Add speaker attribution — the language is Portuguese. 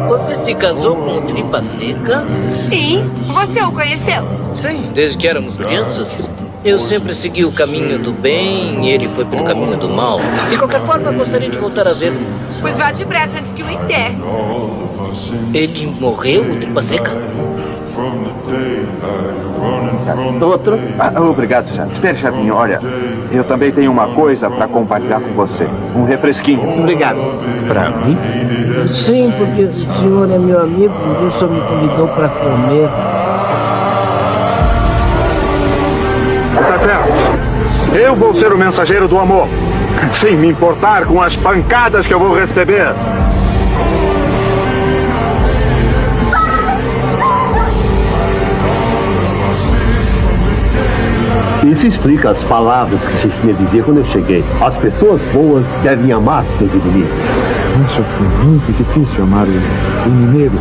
Speaker 1: Você se casou com o Tripa Seca?
Speaker 2: Sim. Você o conheceu?
Speaker 1: Sim, desde que éramos crianças. Eu sempre segui o caminho do bem e ele foi pelo caminho do mal. De qualquer forma, gostaria de voltar a vê-lo.
Speaker 2: Pois vá depressa antes que o enterre.
Speaker 1: Ele morreu, o Tripa Seca?
Speaker 3: Outro? Obrigado, chefe. Espere, chefinho. Olha, eu também tenho uma coisa para compartilhar com você. Um refresquinho.
Speaker 4: Obrigado.
Speaker 3: Para mim?
Speaker 4: Sim, porque o senhor é meu amigo, por isso o senhor me convidou para comer.
Speaker 3: Está certo. Eu vou ser o mensageiro do amor. Sem me importar com as pancadas que eu vou receber.
Speaker 5: Isso explica as palavras que Shakespeare dizia quando eu cheguei. As pessoas boas devem amar seus inimigos.
Speaker 6: Acho que é muito difícil amar um mineiro.